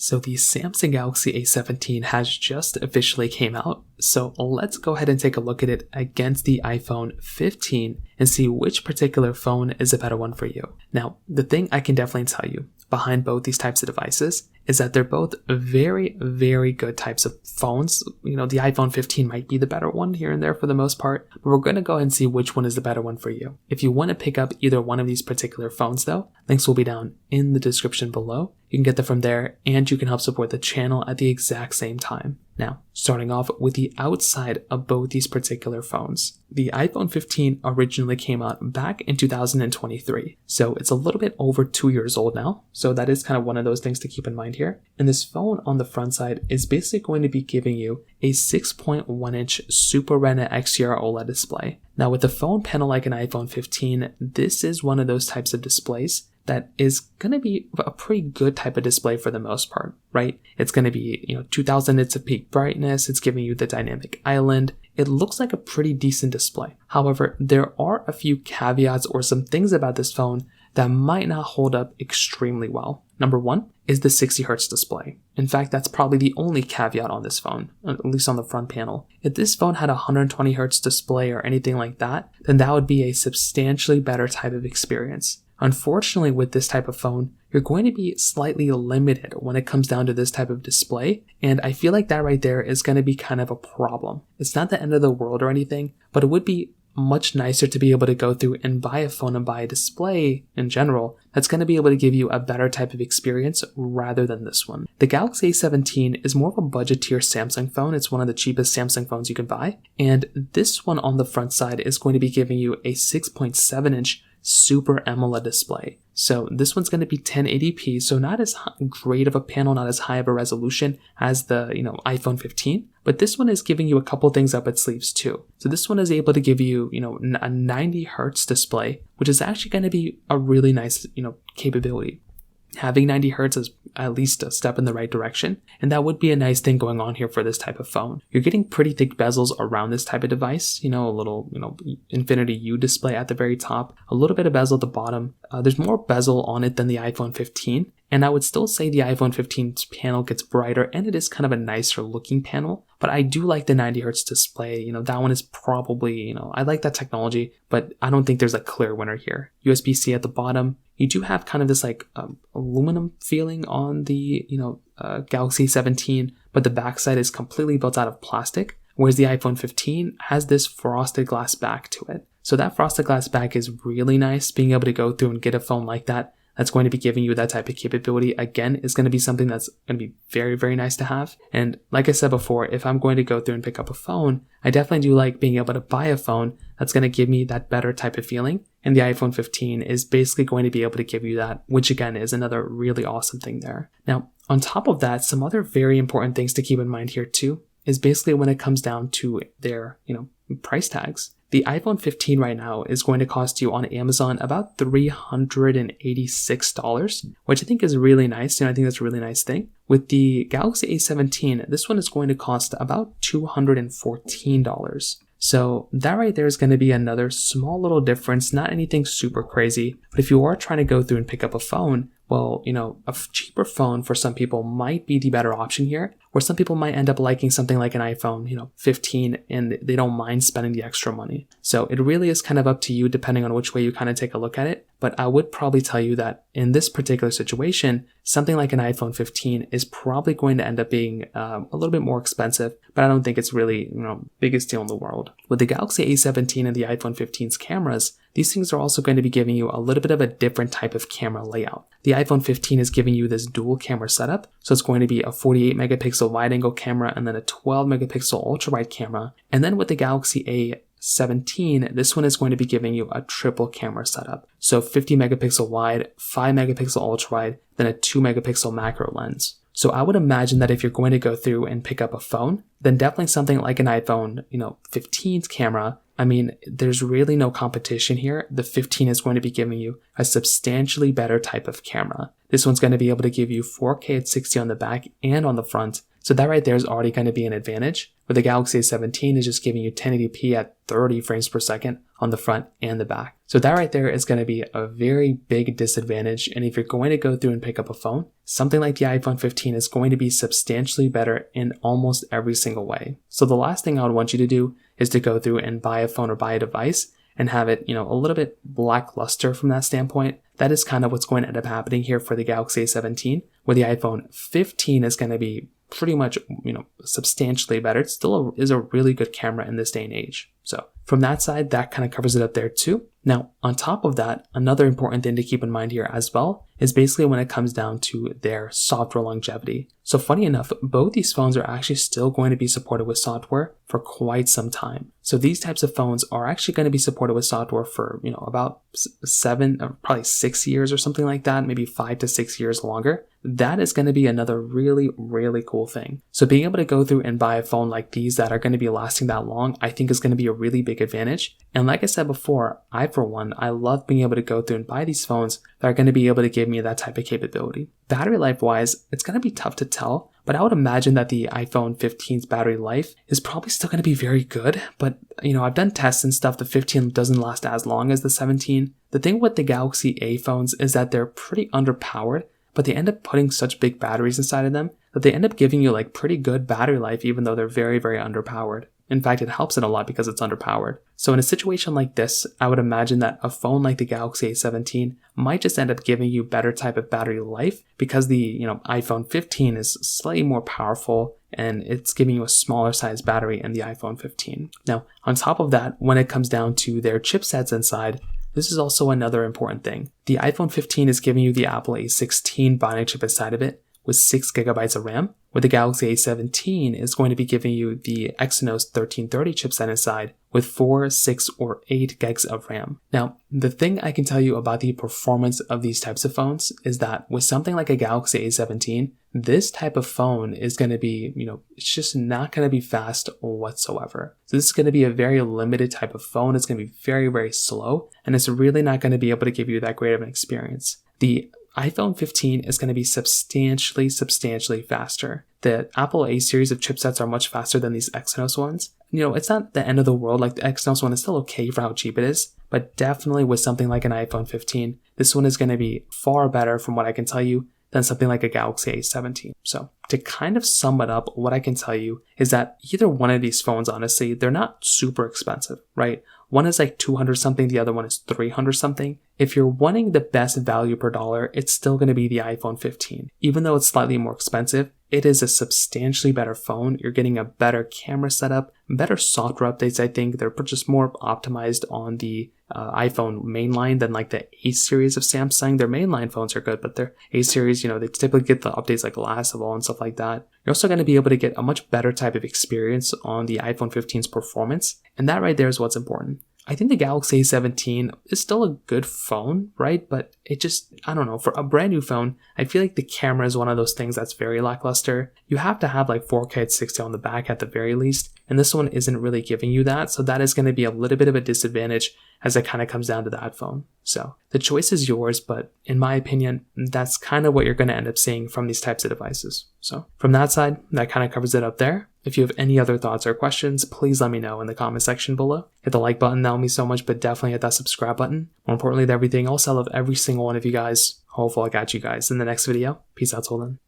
So the Samsung Galaxy A17 has just officially came out, so let's go ahead and take a look at it against the iPhone 15 and see which particular phone is a better one for you. Now, the thing I can definitely tell you behind both these types of devices is that they're both very, very good types of phones. You know, the iPhone 15 might be the better one here and there for the most part, but we're going to go ahead and see which one is the better one for you. If you want to pick up either one of these particular phones though, links will be down in the description below. You can get them from there and you can help support the channel at the exact same time. Now, starting off with the outside of both these particular phones. The iPhone 15 originally came out back in 2023, so it's a little bit over 2 years old now, so that is kind of one of those things to keep in mind here. And this phone on the front side is basically going to be giving you a 6.1-inch Super Retina XDR OLED display. Now with the phone panel like an iPhone 15, this is one of those types of displays that is going to be a pretty good type of display for the most part, right? It's going to be, 2000 nits of peak brightness. It's giving you the dynamic island. It looks like a pretty decent display. However, there are a few caveats or some things about this phone that might not hold up extremely well. Number one is the 60 Hz display. In fact, that's probably the only caveat on this phone, at least on the front panel. If this phone had a 120 Hz display or anything like that, then that would be a substantially better type of experience. Unfortunately, with this type of phone, you're going to be slightly limited when it comes down to this type of display, and I feel like that right there is going to be kind of a problem. It's not the end of the world or anything, but it would be much nicer to be able to go through and buy a phone and buy a display in general that's going to be able to give you a better type of experience rather than this one. The Galaxy A17 is more of a budget tier Samsung phone. It's one of the cheapest Samsung phones you can buy, and this one on the front side is going to be giving you a 6.7-inch Super AMOLED display. So this one's going to be 1080p, so not as great of a panel, not as high of a resolution as the iPhone 15, but this one is giving you a couple things up its sleeves too. So this one is able to give you a 90 Hz display, which is actually going to be a really nice capability. Having 90 Hz is at least a step in the right direction, and that would be a nice thing going on here for this type of phone. You're getting pretty thick bezels around this type of device, a little, Infinity U display at the very top, a little bit of bezel at the bottom. There's more bezel on it than the iPhone 15, and I would still say the iPhone 15's panel gets brighter, and it is kind of a nicer looking panel, but I do like the 90 Hz display. That one is probably, I like that technology, but I don't think there's a clear winner here. USB-C at the bottom. You do have kind of this aluminum feeling on the, Galaxy 17, but the backside is completely built out of plastic, whereas the iPhone 15 has this frosted glass back to it. So that frosted glass back is really nice. Being able to go through and get a phone like that that's going to be giving you that type of capability, again, is going to be something that's going to be very, very nice to have. And like I said before, if I'm going to go through and pick up a phone, I definitely do like being able to buy a phone that's going to give me that better type of feeling. And the iPhone 15 is basically going to be able to give you that, which again is another really awesome thing there. Now, on top of that, some other very important things to keep in mind here too is basically when it comes down to their, price tags. The iPhone 15 right now is going to cost you on Amazon about $386, which I think is really nice. I think that's a really nice thing. With the Galaxy A17, this one is going to cost about $214. So that right there is going to be another small little difference, not anything super crazy. But if you are trying to go through and pick up a phone, well, a cheaper phone for some people might be the better option here, or some people might end up liking something like an iPhone, 15, and they don't mind spending the extra money. So it really is kind of up to you depending on which way you kind of take a look at it. But I would probably tell you that in this particular situation, something like an iPhone 15 is probably going to end up being a little bit more expensive, but I don't think it's really, biggest deal in the world. With the Galaxy A17 and the iPhone 15's cameras, these things are also going to be giving you a little bit of a different type of camera layout. The iPhone 15 is giving you this dual camera setup. So it's going to be a 48 megapixel wide angle camera and then a 12 megapixel ultra wide camera. And then with the Galaxy A17, this one is going to be giving you a triple camera setup. So 50 megapixel wide, 5 megapixel ultra wide, then a 2 megapixel macro lens. So I would imagine that if you're going to go through and pick up a phone, then definitely something like an iPhone, 15's camera. I mean, there's really no competition here. The 15 is going to be giving you a substantially better type of camera. This one's going to be able to give you 4K at 60 on the back and on the front. So that right there is already going to be an advantage. Where the Galaxy A17 is just giving you 1080p at 30 frames per second on the front and the back. So that right there is going to be a very big disadvantage. And if you're going to go through and pick up a phone, something like the iPhone 15 is going to be substantially better in almost every single way. So the last thing I would want you to do is to go through and buy a phone or buy a device and have it, a little bit lackluster from that standpoint. That is kind of what's going to end up happening here for the Galaxy A17, where the iPhone 15 is going to be pretty much, substantially better. It still is a really good camera in this day and age. So from that side, that kind of covers it up there too. Now, on top of that, another important thing to keep in mind here as well is basically when it comes down to their software longevity. So funny enough, both these phones are actually still going to be supported with software for quite some time. So these types of phones are actually going to be supported with software for, about 7 or probably 6 years or something like that, maybe 5 to 6 years longer. That is going to be another really, really cool thing. So being able to go through and buy a phone like these that are going to be lasting that long, I think is going to be a really big advantage. And like I said before, for one, I love being able to go through and buy these phones that are going to be able to give me that type of capability. Battery life wise, it's going to be tough to tell, but I would imagine that the iPhone 15's battery life is probably still going to be very good. But, I've done tests and stuff. The 15 doesn't last as long as the 17. The thing with the Galaxy A phones is that they're pretty underpowered, but they end up putting such big batteries inside of them that they end up giving you like pretty good battery life, even though they're very, very underpowered. In fact, it helps it a lot because it's underpowered. So in a situation like this, I would imagine that a phone like the Galaxy A17 might just end up giving you better type of battery life because the, iPhone 15 is slightly more powerful and it's giving you a smaller size battery in the iPhone 15. Now, on top of that, when it comes down to their chipsets inside, this is also another important thing. The iPhone 15 is giving you the Apple A16 Bionic chip inside of it with 6 gigabytes of RAM, where the Galaxy A17 is going to be giving you the Exynos 1330 chipset inside with 4, 6, or 8 gigs of RAM. Now, the thing I can tell you about the performance of these types of phones is that with something like a Galaxy A17, this type of phone is going to be, it's just not going to be fast whatsoever. So this is going to be a very limited type of phone. It's going to be very, very slow, and it's really not going to be able to give you that great of an experience. The iPhone 15 is going to be substantially faster. The Apple A series of chipsets are much faster than these Exynos ones. It's not the end of the world. Like the Exynos one is still okay for how cheap it is, but definitely with something like an iPhone 15, this one is going to be far better from what I can tell you than something like a Galaxy A17. So to kind of sum it up, what I can tell you is that either one of these phones, honestly, they're not super expensive, right? One is like 200 something, the other one is 300 something. If you're wanting the best value per dollar, it's still going to be the iPhone 15. Even though it's slightly more expensive, it is a substantially better phone. You're getting a better camera setup, better software updates. I think they're just more optimized on the iPhone mainline than like the A series of Samsung. Their mainline phones are good, but their A series, they typically get the updates like last of all and stuff like that. You're also going to be able to get a much better type of experience on the iPhone 15's performance. And that right there is what's important. I think the Galaxy A17 is still a good phone, right? But it just, I don't know, for a brand new phone, I feel like the camera is one of those things that's very lackluster. You have to have like 4K at 60 on the back at the very least, and this one isn't really giving you that, so that is going to be a little bit of a disadvantage as it kind of comes down to that phone. So the choice is yours, but in my opinion, that's kind of what you're going to end up seeing from these types of devices. So from that side, that kind of covers it up there. If you have any other thoughts or questions, please let me know in the comment section below. Hit the like button, that would mean so much, but definitely hit that subscribe button. More importantly than everything else, I love every single one of you guys. Hopefully I got you guys in the next video. Peace out till then.